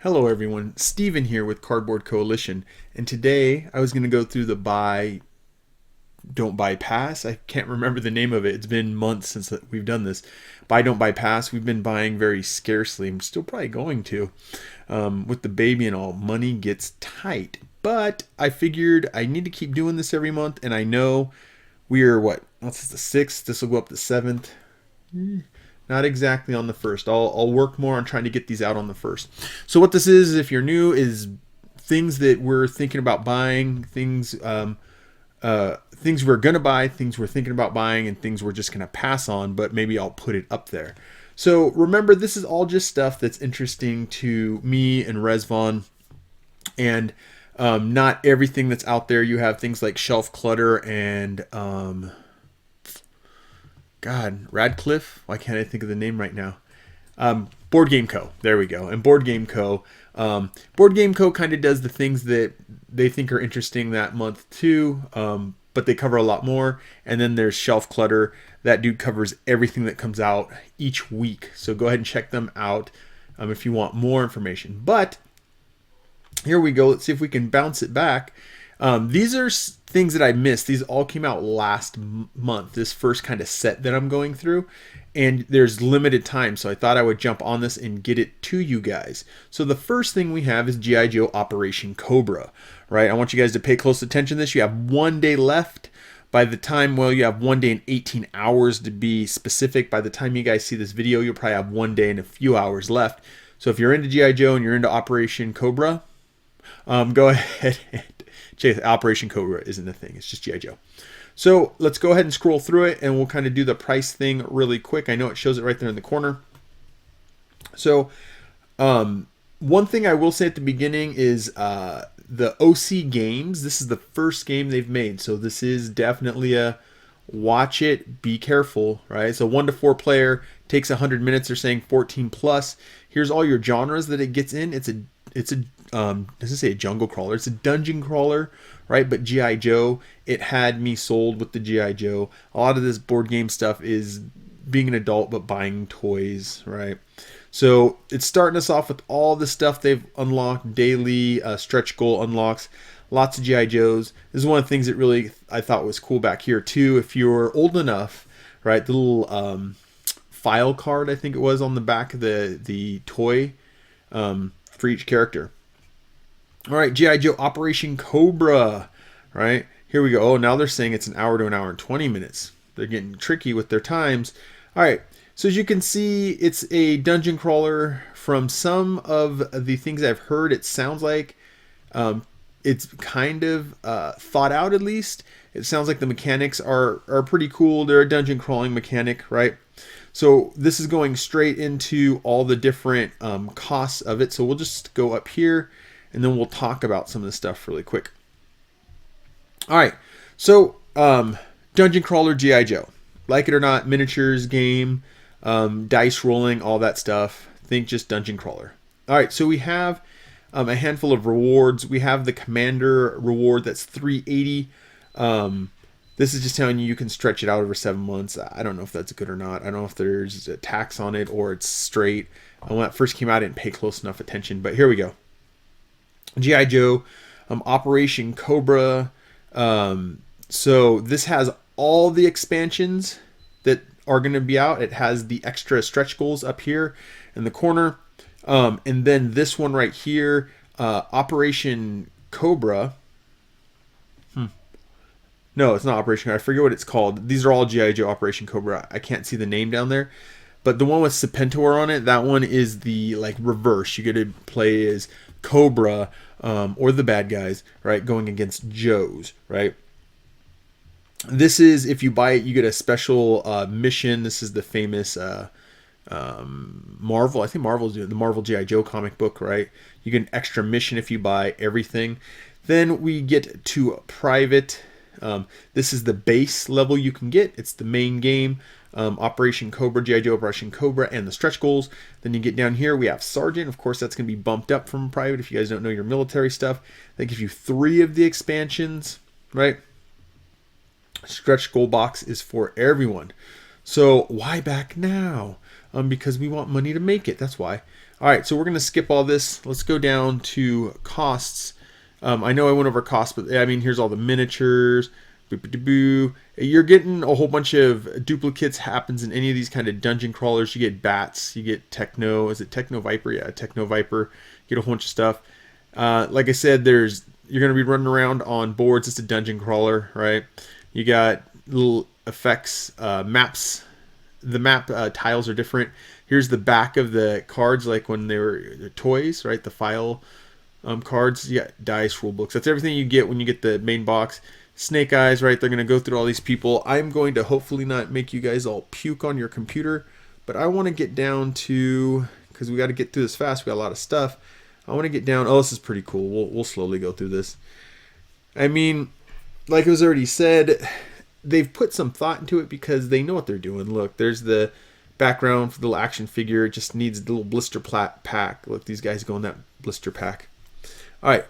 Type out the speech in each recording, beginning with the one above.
Hello everyone, Steven here with Cardboard Coalition, and today I was going to go through the don't buy pass. I can't remember the name of it. It's been months since we've done this. Buy don't buy pass. We've been buying very scarcely. I'm still probably going to. With the baby and all, money gets tight. But I figured I need to keep doing this every month, and I know we are what's this, the 6th? This will go up the 7th. Not exactly on the 1st. I'll work more on trying to get these out on the 1st. So what this is, if you're new, is things that we're thinking about buying, things we're gonna buy, things we're thinking about buying, and things we're just gonna pass on. But maybe I'll put it up there. So remember, this is all just stuff that's interesting to me and Rezvon, and not everything that's out there. You have things like shelf clutter and Radcliffe. Why can't I think of the name right now? Board Game Co. There we go. And Board Game Co. Board Game Co. kind of does the things that they think are interesting that month too, but they cover a lot more. And then there's Shelf Clutter. That dude covers everything that comes out each week. So go ahead and check them out if you want more information. But here we go. Let's see if we can bounce it back. These are things that I missed. These all came out last month, this first kind of set that I'm going through. And there's limited time, so I thought I would jump on this and get it to you guys. So the first thing we have is G.I. Joe Operation Cobra, right? I want you guys to pay close attention to this. You have 1 day left. By the time, you have 1 day and 18 hours to be specific. By the time you guys see this video, you'll probably have 1 day and a few hours left. So if you're into G.I. Joe and you're into Operation Cobra, go ahead and check it. Operation Cobra isn't a thing. It's just G.I. Joe. So let's go ahead and scroll through it, and we'll kind of do the price thing really quick. I know it shows it right there in the corner. So one thing I will say at the beginning is the OC games. This is the first game they've made. So this is definitely a watch it, be careful, right? So 1 to 4 player, takes 100 minutes. They're saying 14 plus. Here's all your genres that it gets in. It's a doesn't say a jungle crawler. It's a dungeon crawler, right? But G.I. Joe, it had me sold with the G.I. Joe. A lot of this board game stuff is being an adult but buying toys, right? So it's starting us off with all the stuff they've unlocked, daily stretch goal unlocks, lots of G.I. Joes. This is one of the things that really I thought was cool back here too. If you're old enough, right, the little file card, I think it was, on the back of the toy for each character. All right, G.I. Joe Operation Cobra, right? Here we go. Oh, now they're saying it's an hour to an hour and 20 minutes. They're getting tricky with their times. All right, so as you can see, it's a dungeon crawler. From some of the things I've heard, it sounds like it's kind of thought out, at least. It sounds like the mechanics are pretty cool. They're a dungeon crawling mechanic, right? So this is going straight into all the different costs of it. So we'll just go up here, and then we'll talk about some of the stuff really quick. All right, so Dungeon Crawler G.I. Joe. Like it or not, miniatures game, dice rolling, all that stuff. Think just Dungeon Crawler. All right, so we have a handful of rewards. We have the Commander reward that's $380. This is just telling you can stretch it out over 7 months. I don't know if that's good or not. I don't know if there's a tax on it or it's straight. When that first came out, I didn't pay close enough attention, but here we go. G.I. Joe, Operation Cobra. So this has all the expansions that are going to be out. It has the extra stretch goals up here in the corner. And then this one right here, Operation Cobra. No, it's not Operation Cobra. I forget what it's called. These are all G.I. Joe Operation Cobra. I can't see the name down there. But the one with Serpentor on it, that one is the reverse. You get to play as Cobra or the bad guys, right, going against Joes, right? This is, if you buy it, you get a special mission. This is the famous Marvel. I think Marvel's doing the Marvel G.I. Joe comic book, right? You get an extra mission if you buy everything. Then we get to private. This is the base level you can get. It's the main game. Operation Cobra, G.I. Joe Operation Cobra, and the stretch goals. Then you get down here, we have Sergeant. Of course, that's going to be bumped up from private if you guys don't know your military stuff. That gives you 3 of the expansions, right? Stretch goal box is for everyone. So why back now? Because we want money to make it. That's why. All right, so we're going to skip all this. Let's go down to costs. I know I went over costs, but I mean, here's all the miniatures. You're getting a whole bunch of duplicates. Happens in any of these kind of dungeon crawlers. You get bats, you get techno. Is it techno viper? Yeah, techno viper. You get a whole bunch of stuff. Like I said, you're going to be running around on boards. It's a dungeon crawler, right? You got little effects, maps. The map tiles are different. Here's the back of the cards, like when they were toys, right? The file cards. You got dice, rule books. That's everything you get when you get the main box. Snake eyes, right? They're going to go through all these people. I'm going to hopefully not make you guys all puke on your computer, but I want to get down to, because we got to get through this fast. We got a lot of stuff. I want to get down. Oh, this is pretty cool. We'll slowly go through this. I mean, like it was already said, they've put some thought into it because they know what they're doing. Look, there's the background for the little action figure. It just needs the little blister pack. Look, these guys go in that blister pack. All right.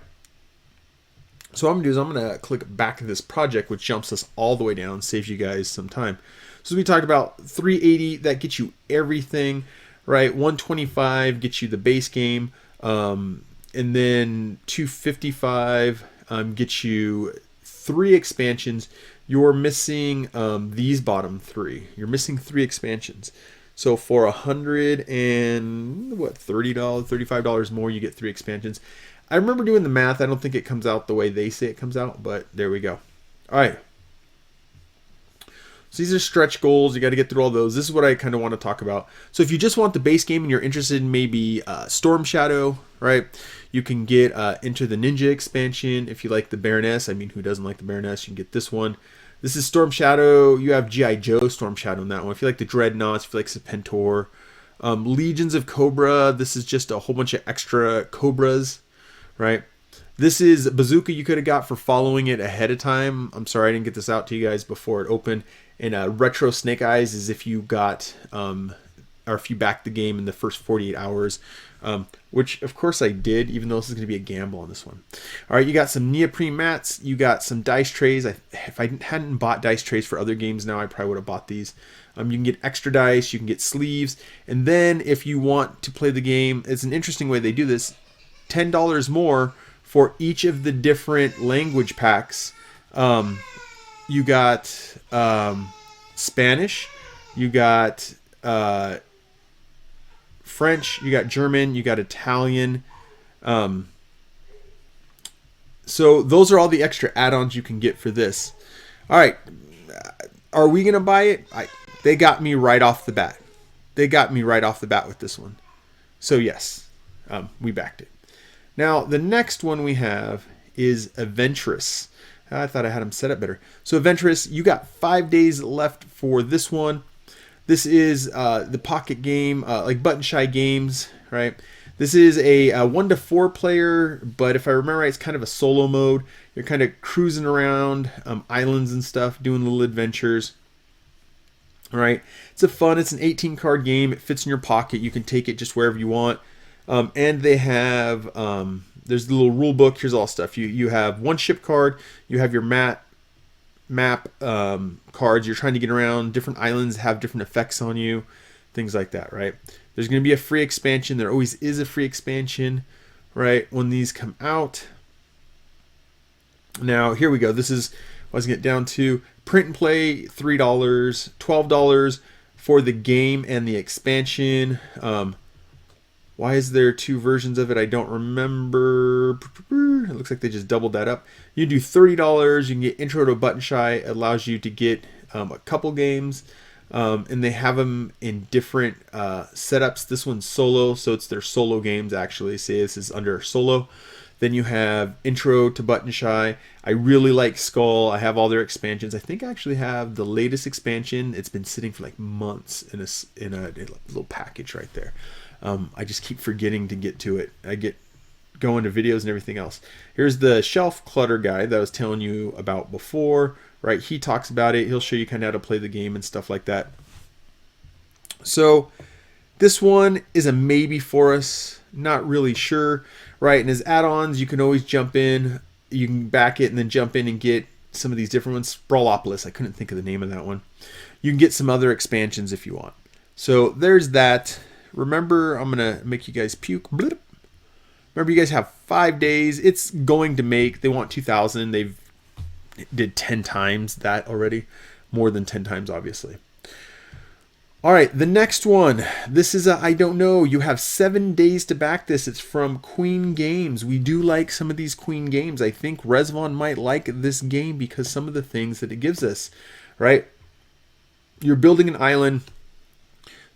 So what I'm going to do is I'm going to click back to this project, which jumps us all the way down, saves you guys some time. So we talked about 380, that gets you everything, right? 125 gets you the base game. And then 255 gets you 3 expansions. You're missing these bottom 3. You're missing 3 expansions. So for $130, $35 more, you get 3 expansions. I remember doing the math. I don't think it comes out the way they say it comes out, but there we go. All right. So these are stretch goals. You got to get through all those. This is what I kind of want to talk about. So if you just want the base game and you're interested in maybe Storm Shadow, right? You can get Enter the Ninja expansion. If you like the Baroness, I mean, who doesn't like the Baroness? You can get this one. This is Storm Shadow. You have G.I. Joe Storm Shadow in that one. If you like the Dreadnoughts, if you like Serpentor. Legions of Cobra. This is just a whole bunch of extra Cobras, right? This is Bazooka you could have got for following it ahead of time. I'm sorry I didn't get this out to you guys before it opened. And Retro Snake Eyes is if you got, or if you backed the game in the first 48 hours, which of course I did, even though this is going to be a gamble on this one. All right, you got some neoprene mats. You got some dice trays. If I hadn't bought dice trays for other games now, I probably would have bought these. You can get extra dice. You can get sleeves. And then if you want to play the game, it's an interesting way they do this. $10 more for each of the different language packs. You got Spanish, you got French, you got German, you got Italian. So those are all the extra add-ons you can get for this. All right, are we going to buy it? They got me right off the bat. They got me right off the bat with this one. So yes, we backed it. Now, the next one we have is Adventurous. I thought I had them set up better. So Adventurous, you got 5 days left for this one. This is the pocket game, like Button Shy Games, right? This is a 1 to 4 player, but if I remember right, it's kind of a solo mode. You're kind of cruising around islands and stuff, doing little adventures. All right, it's an 18 card game. It fits in your pocket. You can take it just wherever you want. And they have, there's the little rule book. Here's all stuff. You have one ship card. You have your map cards. You're trying to get around. Different islands have different effects on you. Things like that, right? There's going to be a free expansion. There always is a free expansion, right? When these come out. Now, here we go. This is what I was going to get down to. Print and play, $3. $12 for the game and the expansion. Why is there 2 versions of it? I don't remember. It looks like they just doubled that up. You do $30. You can get Intro to Button Shy. It allows you to get a couple games. And they have them in different setups. This one's solo, so it's their solo games actually. Say this is under solo. Then you have Intro to Button Shy. I really like Skull. I have all their expansions. I think I actually have the latest expansion. It's been sitting for like months in a little package right there. I just keep forgetting to get to it. I get going to videos and everything else. Here's the shelf clutter guide that I was telling you about before, right? He talks about it. He'll show you kind of how to play the game and stuff like that. So this one is a maybe for us. Not really sure, right? And as add-ons, you can always jump in. You can back it and then jump in and get some of these different ones. Sprawlopolis. I couldn't think of the name of that one. You can get some other expansions if you want. So there's that. remember, I'm going to make you guys puke. Blip. Remember, you guys have 5 days. It's going to make, they want 2,000. They've did 10 times that already. More than 10 times, obviously. All right, the next one. This is I don't know. You have 7 days to back this. It's from Queen Games. We do like some of these Queen Games. I think Resvon might like this game because some of the things that it gives us, right? You're building an island.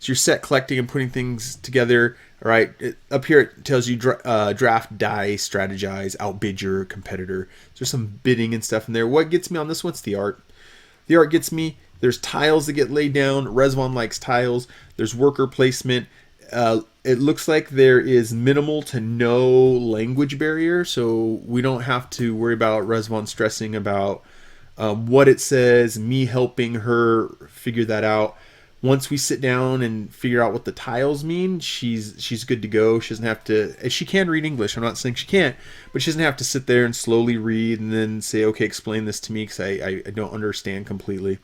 So you're set collecting and putting things together. All right, up here it tells you draft, die, strategize, outbid your competitor. There's some bidding and stuff in there. What gets me on this one's the art. The art gets me. There's tiles that get laid down. Resvon likes tiles. There's worker placement. It looks like there is minimal to no language barrier, so we don't have to worry about Resvon stressing about what it says, me helping her figure that out. Once we sit down and figure out what the tiles mean, she's good to go. She doesn't have to. She can read English. I'm not saying she can't, but she doesn't have to sit there and slowly read and then say, "Okay, explain this to me," because I don't understand completely.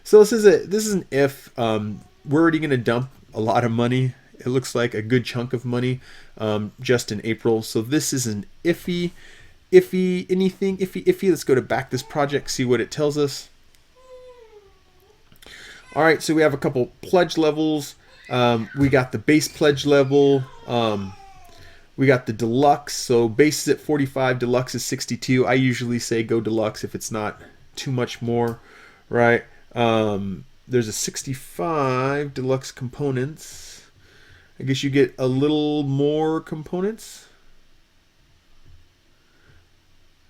So this is an if. We're already going to dump a lot of money. It looks like a good chunk of money just in April. So this is an iffy. Let's go to back this project, see what it tells us. All right, so we have a couple pledge levels. We got the base pledge level. We got the deluxe. So base is at 45, deluxe is 62. I usually say go deluxe if it's not too much more, right? There's a 65 deluxe components. I guess you get a little more components.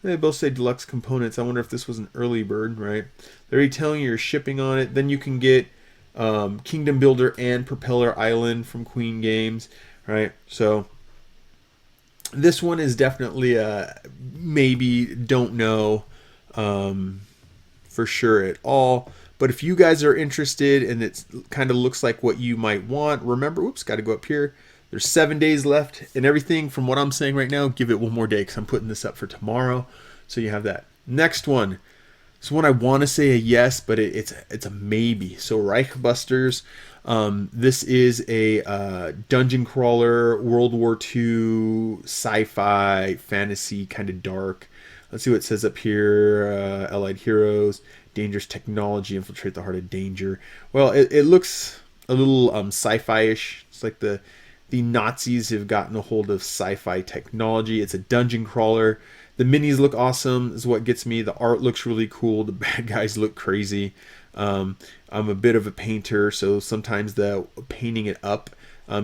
They both say deluxe components. I wonder if this was an early bird, right? They're already telling you you're shipping on it. Then you can get Kingdom Builder and Propeller Island from Queen Games, right? So this one is definitely a maybe, don't know for sure at all. But if you guys are interested and it kind of looks like what you might want, remember, oops, got to go up here. There's 7 days left, and everything from what I'm saying right now, give it one more day because I'm putting this up for tomorrow. So you have that. Next one. This one I want to say a yes, but it's a maybe. So Reichbusters. This is a dungeon crawler, World War II, sci-fi, fantasy, kind of dark. Let's see what it says up here. Allied heroes, dangerous technology, infiltrate the heart of danger. Well, it looks a little sci-fi-ish. It's like the Nazis have gotten a hold of sci-fi technology. It's a dungeon crawler. The minis look awesome is what gets me. The art looks really cool. The bad guys look crazy. I'm a bit of a painter, so sometimes the painting it up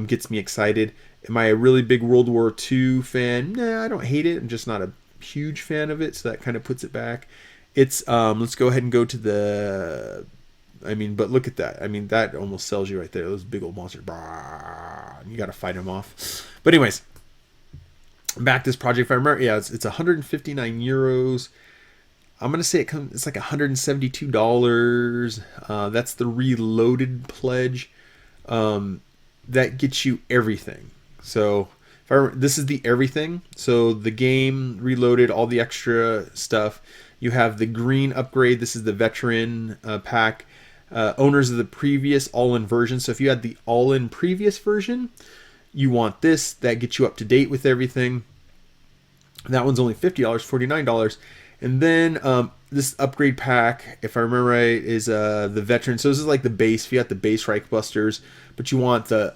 gets me excited. Am I a really big World War II fan? Nah, I don't hate it. I'm just not a huge fan of it, so that kind of puts it back. It's let's go ahead and go to the... but look at that. That almost sells you right there. Those big old monsters. You got to fight them off. But anyways, back this project. If I remember, yeah, it's 159 euros. I'm going to say it's like $172. That's the reloaded pledge. That gets you everything. So this is the everything. So the game reloaded, all the extra stuff. You have the green upgrade. This is the veteran pack. Owners of the previous all-in version. So if you had the all-in previous version, you want this. That gets you up to date with everything. That one's only $50, $49. And then this upgrade pack, if I remember right, is the veteran. So this is like the base. If you got the base Reichbusters, but you want the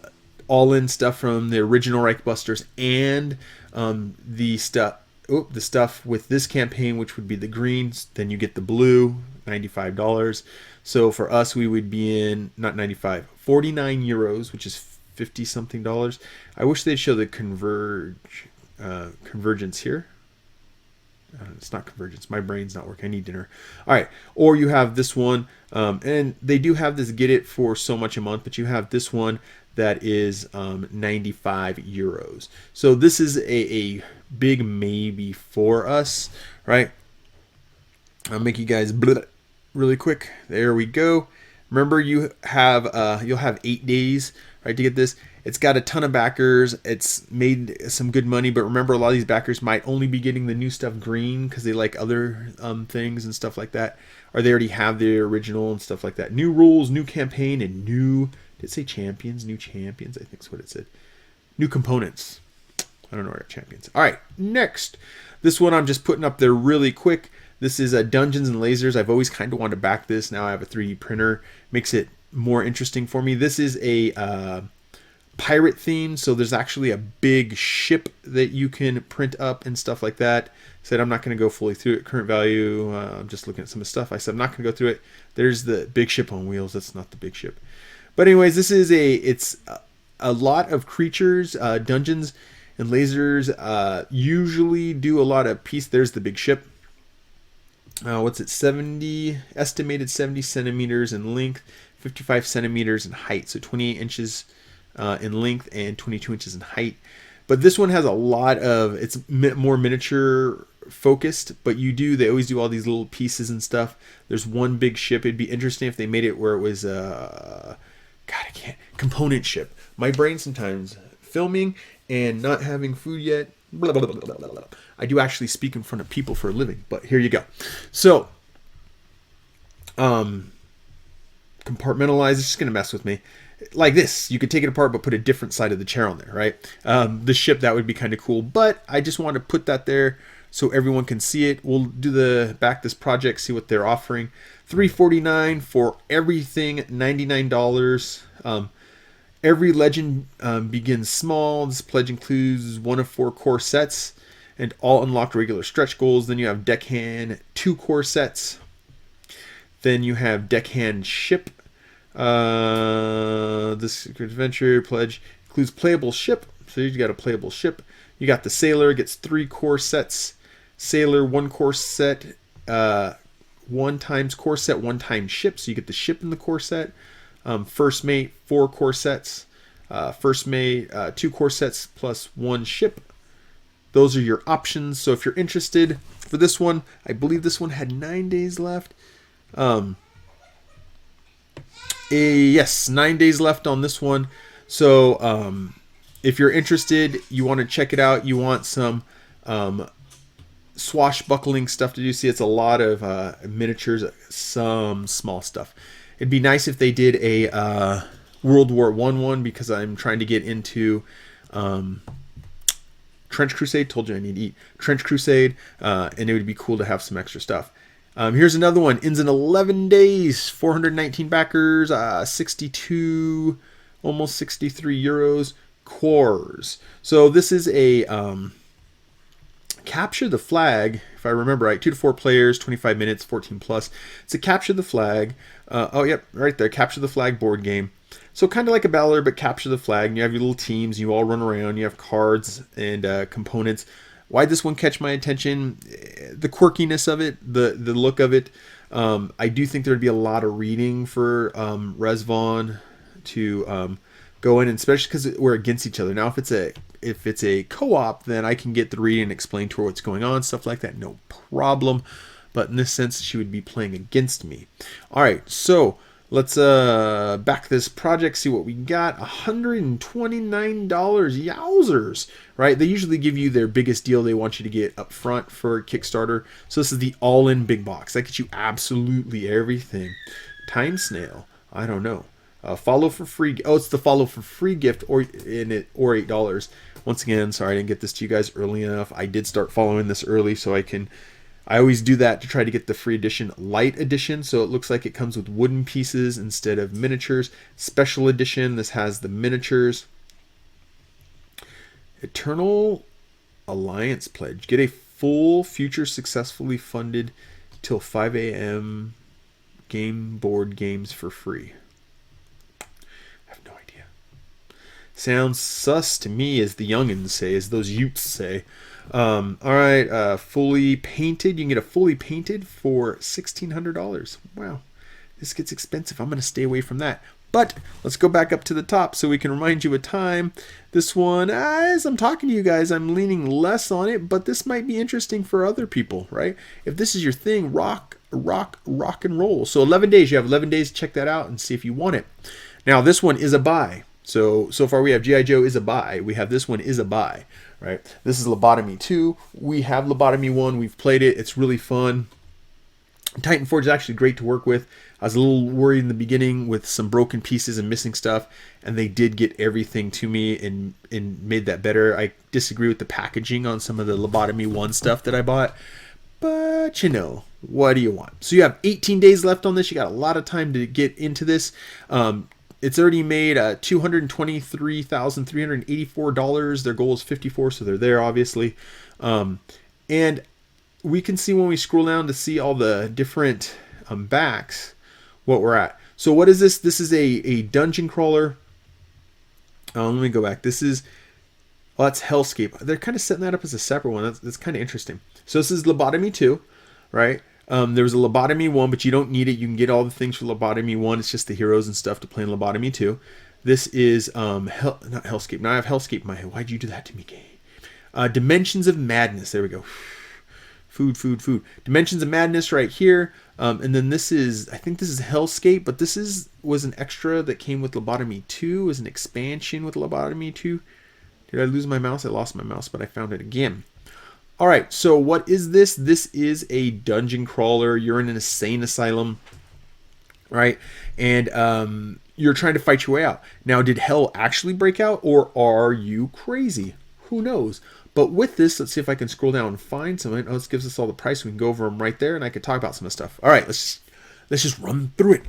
all-in stuff from the original Reichbusters and the stuff with this campaign, which would be the greens. Then you get the blue, $95. So for us, we would be in, not 95, 49 euros, which is 50 something dollars. I wish they'd show the convergence here. It's not convergence. My brain's not working. I need dinner. All right. Or you have this one, and they do have this get it for so much a month, but you have this one that is 95 euros. So this is a big maybe for us, right? I'll make you guys really quick. There we go. Remember, you'll have 8 days, right, to get this. It's got a ton of backers. It's made some good money, but remember, a lot of these backers might only be getting the new stuff green because they like other things and stuff like that, or they already have the original and stuff like that. New rules, new campaign, and new Did it say champions? New champions? I think that's what it said. New components. I don't know where champions. All right, next. This one I'm just putting up there really quick. This is Dungeons and Lasers. I've always kind of wanted to back this. Now I have a 3D printer. Makes it more interesting for me. This is a pirate theme, so there's actually a big ship that you can print up and stuff like that. Said I'm not going to go fully through it. Current value, I'm just looking at some of the stuff. I said I'm not going to go through it. There's the big ship on wheels. That's not the big ship. But anyways, this is it's a lot of creatures. Dungeons and Lasers usually do a lot of There's the big ship. What's it? Estimated 70 centimeters in length, 55 centimeters in height. So 28 inches in length and 22 inches in height. But this one has a lot of, it's more miniature focused, but they always do all these little pieces and stuff. There's one big ship. It'd be interesting if they made it where it was, component ship. My brain sometimes, filming and not having food yet, blah, blah, blah, blah, blah, blah. I do actually speak in front of people for a living, but here you go. So, compartmentalize, it's just going to mess with me. Like this, you could take it apart but put a different side of the chair on there, right? The ship, that would be kind of cool, but I just want to put that there so everyone can see it. We'll do back this project, see what they're offering. $349 for everything, $99. Every legend begins small. This pledge includes 1 of 4 core sets and all unlocked regular stretch goals. Then you have deckhand 2 core sets. Then you have deckhand ship. This adventure pledge includes playable ship. So you got a playable ship. You got the sailor, gets 3 core sets. Sailor 1 core set. 1 times core set, 1 times ship. So you get the ship in the core set. First mate 4 core sets. First mate 2 core sets plus 1 ship. Those are your options. So if you're interested for this one, I believe this one had 9 days left. Yes, 9 days left on this one. So if you're interested, you want to check it out, you want some swashbuckling stuff to do. See, it's a lot of miniatures, some small stuff. It'd be nice if they did a World War I one, because I'm trying to get into Trench Crusade. Told you I need to eat. Trench Crusade, and it would be cool to have some extra stuff. Here's another one. Ends in 11 days. 419 backers. 62, almost 63 euros. Cores. So this is a capture the flag. If I remember right, 2 to 4 players, 25 minutes, 14 plus. It's a capture the flag. Oh, yep, right there. Capture the flag board game. So kind of like a battler, but capture the flag. And you have your little teams. You all run around. You have cards and components. Why this one catch my attention? The quirkiness of it, the look of it. I do think there would be a lot of reading for Resvon to go in, and especially because we're against each other. Now, if it's a co-op, then I can get the reading and explain to her what's going on, stuff like that, no problem. But in this sense, she would be playing against me. All right, so let's back this project, see what we got. $129, yowzers, right? They usually give you their biggest deal they want you to get up front for Kickstarter. So this is the all-in big box. That gets you absolutely everything. Time Snail, I don't know. Follow for free. Oh, it's the follow for free gift or $8. Once again, sorry I didn't get this to you guys early enough. I did start following this early so I always do that to try to get the free edition, light edition. So it looks like it comes with wooden pieces instead of miniatures. Special edition, this has the miniatures. Eternal Alliance pledge. Get a full future successfully funded till 5 a.m. game board games for free. I have no idea. Sounds sus to me, as the youngins say, as those Utes say. All right, fully painted. You can get a fully painted for $1,600. Wow, this gets expensive. I'm going to stay away from that. But let's go back up to the top so we can remind you of time. This one, as I'm talking to you guys, I'm leaning less on it, but this might be interesting for other people, right? If this is your thing, rock and roll. So 11 days. You have 11 days to check that out and see if you want it. Now, this one is a buy. So far we have G.I. Joe is a buy. We have this one is a buy, right? This is Lobotomy 2. We have Lobotomy 1. We've played it. It's really fun. Titan Forge is actually great to work with. I was a little worried in the beginning with some broken pieces and missing stuff, and they did get everything to me and made that better. I disagree with the packaging on some of the Lobotomy 1 stuff that I bought, but you know, what do you want? So you have 18 days left on this. You got a lot of time to get into this. It's already made $223,384. Their goal is 54, so they're there, obviously. And we can see when we scroll down to see all the different backs what we're at. So what is this? This is a dungeon crawler. Let me go back. This is, well, that's Hellscape. They're kind of setting that up as a separate one. That's kind of interesting. So this is Lobotomy 2, right? There was a Lobotomy 1, but you don't need it. You can get all the things for Lobotomy 1. It's just the heroes and stuff to play in Lobotomy 2. This is not Hellscape. Now I have Hellscape in my head. Why'd you do that to me, game? Dimensions of Madness. There we go. Food. Dimensions of Madness right here. And then this is, I think this is Hellscape, but this was an extra that came with Lobotomy 2. It was an expansion with Lobotomy 2. Did I lose my mouse? I lost my mouse, but I found it again. All right, so what is this? This is a dungeon crawler. You're in an insane asylum, right? And you're trying to fight your way out. Now, did hell actually break out, or are you crazy? Who knows? But with this, let's see if I can scroll down and find some. Oh, this gives us all the price. We can go over them right there, and I can talk about some of the stuff. All right, let's just run through it.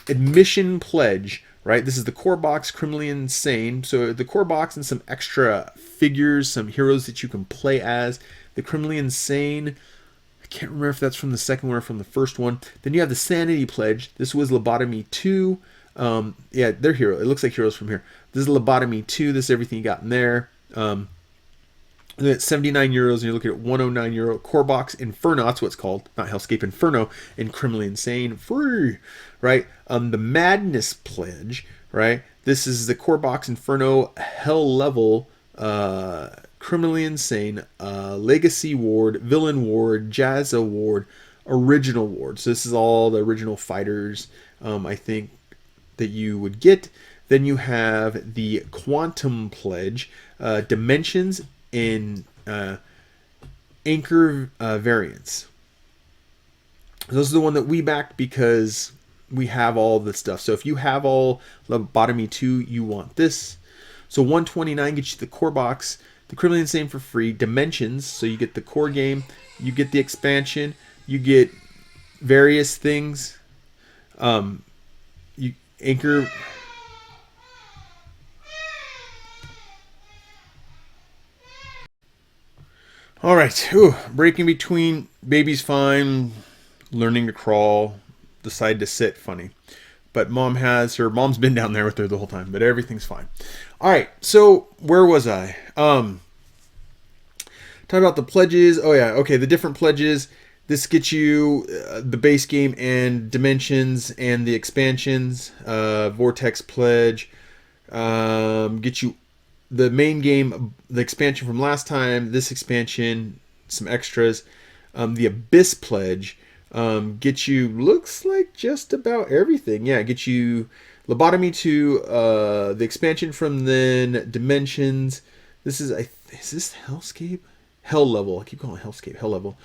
Admission pledge, right? This is the core box, Criminally Insane. So the core box and some extra figures, some heroes that you can play as. The Criminally Insane, I can't remember if that's from the second one or from the first one. Then you have the Sanity pledge. This was Lobotomy 2. Yeah, they're hero. It looks like heroes from here. This is Lobotomy 2. This is everything you got in there. At 79 euros, and you're looking at 109 euro. Core box Inferno, that's what it's called, not Hellscape, Inferno, and Criminally Insane, free, right? The Madness pledge, right? This is the core box Inferno, Hell level, Criminally Insane, Legacy Ward, Villain Ward, Jazza Ward, Original Ward. So this is all the original fighters, I think, that you would get. Then you have the Quantum pledge, Dimensions, in Anchor variants. Those are the one that we backed because we have all this stuff. So if you have all Lobotomy 2, you want this. So 129 gets you the core box, the Criminally Insane for free, Dimensions, so you get the core game, you get the expansion, you get various things. You Anchor. All right, breaking between, baby's fine, learning to crawl, decide to sit, funny. But mom's been down there with her the whole time, but everything's fine. All right, so where was I? Talking about the pledges. Oh yeah, okay, the different pledges. This gets you the base game and Dimensions and the expansions. Vortex pledge. Get you the main game, the expansion from last time, this expansion, some extras. The Abyss pledge gets you, looks like just about everything. Yeah, get you Lobotomy 2, the expansion from then, Dimensions. This is this Hellscape? Hell level. I keep calling it Hellscape. Hell level.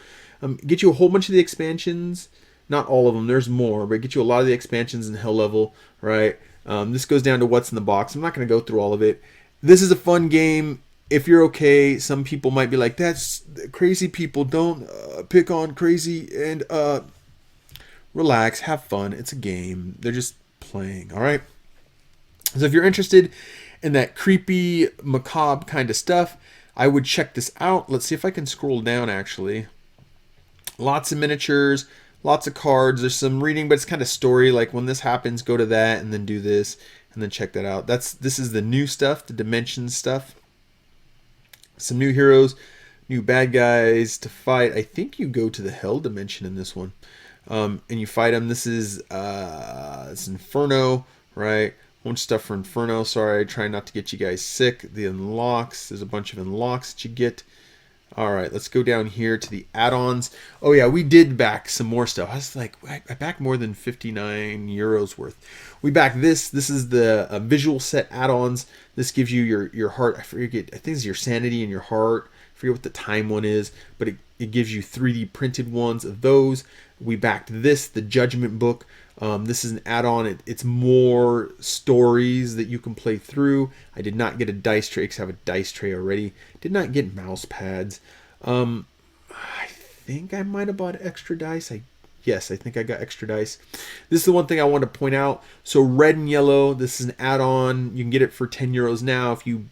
Get you a whole bunch of the expansions. Not all of them. There's more, but get you a lot of the expansions in Hell level, right? This goes down to what's in the box. I'm not going to go through all of it. This is a fun game. If you're okay, some people might be like, that's crazy people. Don't pick on crazy, and relax, have fun. It's a game. They're just playing, all right? So if you're interested in that creepy, macabre kind of stuff, I would check this out. Let's see if I can scroll down, actually. Lots of miniatures, lots of cards. There's some reading, but it's kind of story. Like when this happens, go to that and then do this. And then check that out. This is the new stuff, the Dimensions stuff. Some new heroes, new bad guys to fight. I think you go to the Hell dimension in this one, and you fight them. This is it's Inferno, right? Bunch of stuff for Inferno. Sorry, I try not to get you guys sick. The unlocks. There's a bunch of unlocks that you get. All right, let's go down here to the add-ons. Oh yeah, we did back some more stuff. I was like, I backed more than 59 euros worth. We backed this. This is the visual set add-ons. This gives you your heart. I forget. I think it's your sanity and your heart. I forget what the time one is, but it gives you 3D printed ones of those. We backed this, the Judgment Book. This is an add-on. It's more stories that you can play through. I did not get a dice tray because I have a dice tray already. Did not get mouse pads. I think I might have bought extra dice. Yes, I think I got extra dice. This is the one thing I want to point out. So red and yellow, this is an add-on. You can get it for 10 euros now if you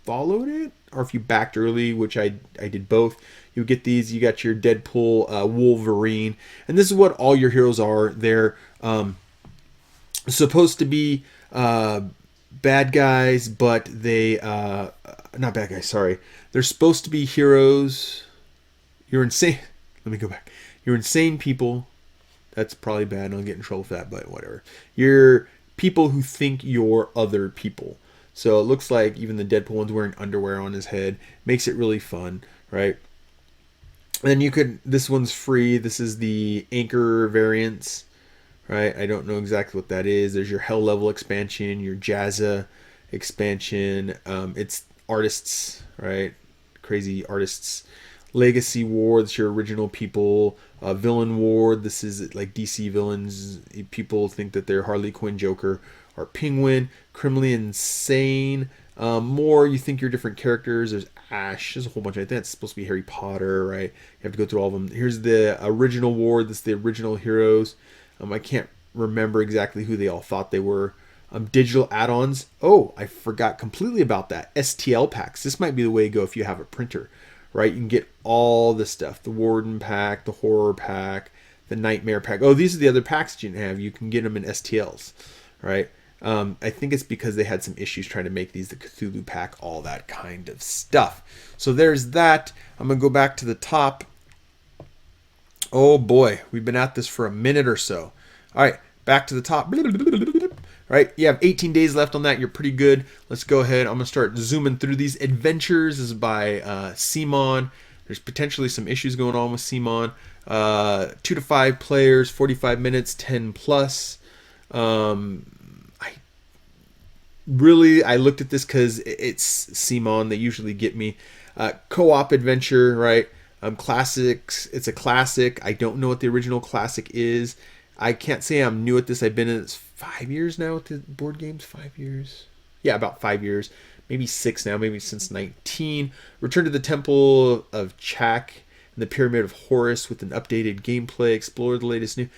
followed it, or if you backed early, which I did both. You get these. You got your Deadpool, Wolverine, and this is what all your heroes are. They're supposed to be bad guys, but they not bad guys. Sorry, they're supposed to be heroes. You're insane. Let me go back. You're insane people. That's probably bad. I'll get in trouble for that, but whatever. You're people who think you're other people. So it looks like even the Deadpool one's wearing underwear on his head. Makes it really fun, right? And you could, this one's free. This is the Anchor variants, right? I don't know exactly what that is. There's your Hell Level expansion, your Jazza expansion. It's artists, right? Crazy artists. Legacy War, that's your original people. Villain War, this is like DC villains. People think that they're Harley Quinn, Joker, or Penguin. Criminally Insane. More, you think you're different characters. There's Ash. There's a whole bunch. I think it's supposed to be Harry Potter, right? You have to go through all of them. Here's the original war. This is the original heroes. I can't remember exactly who they all thought they were. Digital add-ons. Oh, I forgot completely about that. STL packs. This might be the way to go if you have a printer, right? You can get all the stuff. The Warden pack, the Horror pack, the Nightmare pack. Oh, these are the other packs that you can have. You can get them in STLs, right? I think it's because they had some issues trying to make these, the Cthulhu pack, all that kind of stuff. So there's that. I'm going to go back to the top. Oh boy, we've been at this for a minute or so. All right, back to the top. All right, you have 18 days left on that. You're pretty good. Let's go ahead. I'm going to start zooming through these. Adventures is by Simon. There's potentially some issues going on with Simon. 2 to 5 players, 45 minutes, 10 plus. I looked at this because it's Simon. They usually get me. Co-op adventure, right? Classics. It's a classic. I don't know what the original classic is. I can't say I'm new at this. I've been in this 5 years now with the board games. 5 years? Yeah, about 5 years. Maybe 6 now. Maybe since 19. Return to the Temple of Chak and the Pyramid of Horus with an updated gameplay. Explore the latest new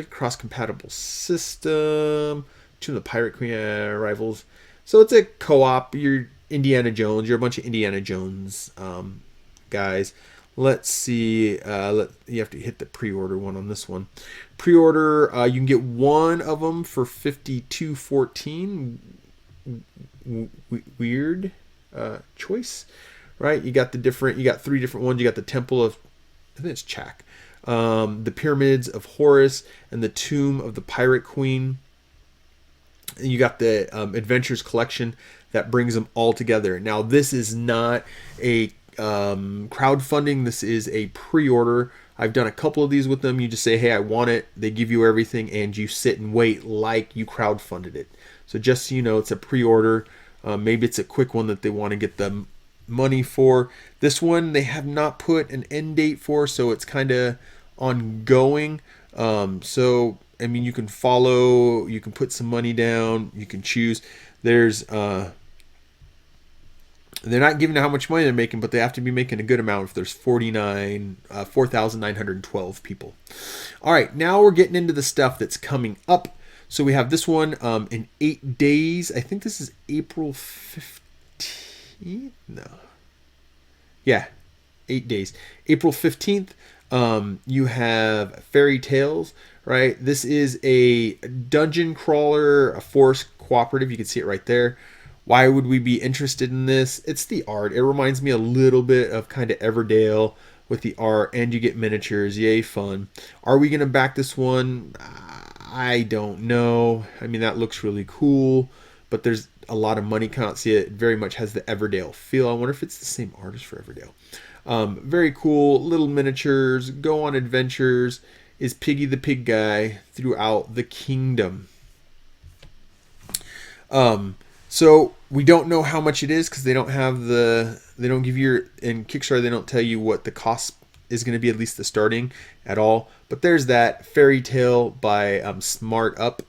cross-compatible system. Two of the Pirate Queen rivals. So it's a co-op. You're Indiana Jones. You're a bunch of Indiana Jones guys. Let's see. You have to hit the pre-order one on this one. Pre-order. You can get one of them for $52.14. Weird choice, right? You got 3 different ones. You got the Temple of, I think it's Chak, the Pyramids of Horus, and the Tomb of the Pirate Queen. You got the Adventures collection that brings them all together. Now, this is not a crowdfunding. This is a pre-order. I've done a couple of these with them. You just say, hey, I want it. They give you everything, and you sit and wait like you crowdfunded it. So just so you know, it's a pre-order. Maybe it's a quick one that they want to get the money for. This one, they have not put an end date for, so it's kind of ongoing. So I mean, you can follow, you can put some money down, you can choose. There's, they're not giving how much money they're making, but they have to be making a good amount if there's 4,912 people. All right, now we're getting into the stuff that's coming up. So we have this one in 8 days. I think this is April 15th. No. Yeah, 8 days. April 15th, you have Fairy Tales. Right, this is a dungeon crawler, a forest cooperative. You can see it right there. Why would we be interested in this? It's the art. It reminds me a little bit of kind of Everdale with the art, and you get miniatures. Yay, fun. Are we going to back this one? I don't know. I mean, that looks really cool, but there's a lot of money come out. See, it very much has the Everdale feel. I wonder if it's the same artist for Everdale. Very cool, little miniatures, go on adventures, is Piggy the Pig guy throughout the kingdom. So we don't know how much it is because they don't give you, in Kickstarter, they don't tell you what the cost is going to be, at least the starting at all. But there's that Fairy Tale by Smart Up.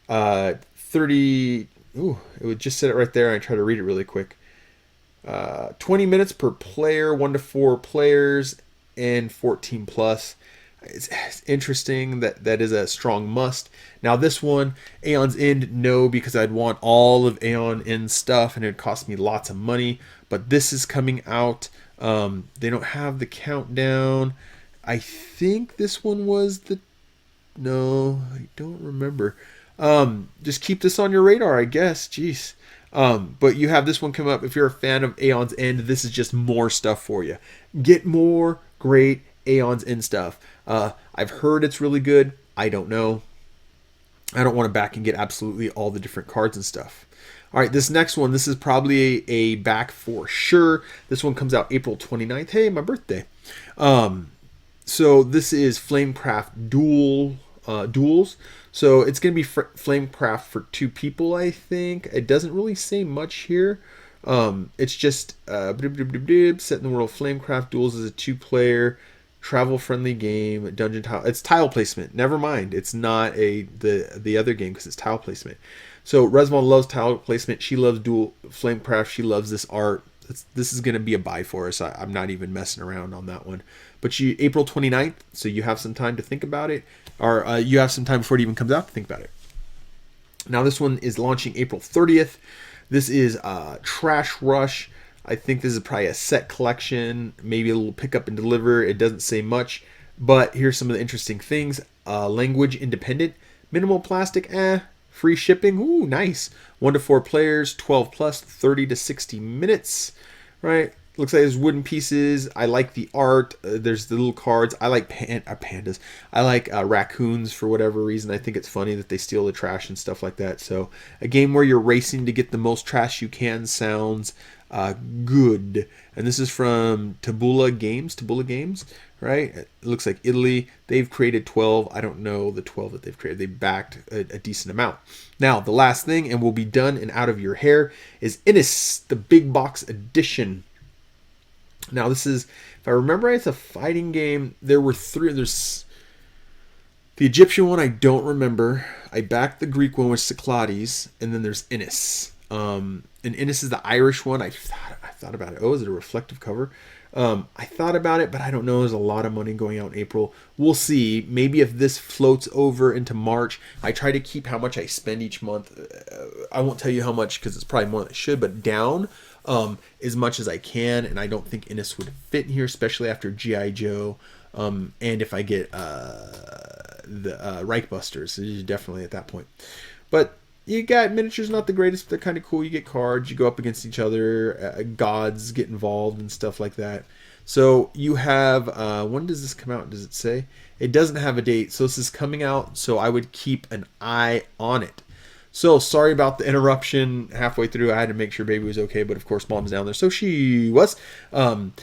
30, it would just set it right there. I try to read it really quick. 20 minutes per player, 1 to 4 players, and 14 plus. It's interesting that is a strong must. Now this one, Aeon's End, no, because I'd want all of Aeon End stuff and it'd cost me lots of money. But this is coming out. They don't have the countdown. I think this one was no, I don't remember. Just keep this on your radar, I guess. Jeez. But you have this one come up. If you're a fan of Aeon's End, this is just more stuff for you. Get more great Aeon's End stuff. I've heard it's really good. I don't know. I don't want to back and get absolutely all the different cards and stuff. All right, this next one, this is probably a back for sure. This one comes out April 29th. Hey, my birthday. So this is Flamecraft Duels. So it's going to be Flamecraft for 2 people, I think. It doesn't really say much here. It's just set in the world. Flamecraft Duels is a 2-player travel-friendly game. Dungeon tile. It's tile placement. Never mind. It's not the other game because it's tile placement. So Resvon loves tile placement. She loves Flamecraft. She loves this art. This is going to be a buy for us. I'm not even messing around on that one. But April 29th, so you have some time to think about it. Or you have some time before it even comes out to think about it. Now this one is launching April 30th. This is Trash Rush. I think this is probably a set collection. Maybe a little pick up and deliver. It doesn't say much. But here's some of the interesting things. Language independent. Minimal plastic, Free shipping, ooh, nice. 1 to 4 players, 12 plus, 30 to 60 minutes, right? Looks like there's wooden pieces. I like the art. There's the little cards. I like pandas. I like raccoons for whatever reason. I think it's funny that they steal the trash and stuff like that. So a game where you're racing to get the most trash you can sounds good. And this is from Tabula Games, right? It looks like Italy. They've created 12. I don't know the 12 that they've created. They backed a decent amount. Now, the last thing, and will be done and out of your hair, is Innis, the big box edition. Now, this is, if I remember right, it's a fighting game. There were 3. There's the Egyptian one I don't remember. I backed the Greek one with Cyclades, and then there's Innis. And Innis is the Irish one. I thought about it. Oh, is it a reflective cover? I thought about it, but I don't know. There's a lot of money going out in April. We'll see. Maybe if this floats over into March, I try to keep how much I spend each month. I won't tell you how much because it's probably more than I should, but down as much as I can. And I don't think Innis would fit in here, especially after G.I. Joe. And if I get the Reichbusters, definitely at that point. But you got miniatures, not the greatest, but they're kind of cool. You get cards, you go up against each other, gods get involved and stuff like that. So you have, when does this come out? Does it say? It doesn't have a date, so this is coming out, so I would keep an eye on it. So sorry about the interruption halfway through. I had to make sure baby was okay, but of course mom's down there, so she was. And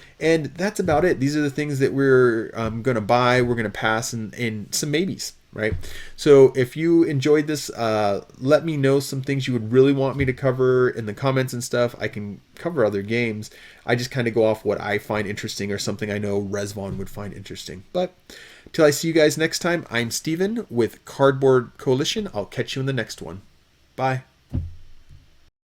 that's about it. These are the things that we're going to buy, we're going to pass, and some maybes. Right. So if you enjoyed this, let me know some things you would really want me to cover in the comments and stuff. I can cover other games. I just kind of go off what I find interesting or something I know Resvon would find interesting. But till I see you guys next time, I'm Steven with Cardboard Coalition. I'll catch you in the next one. Bye.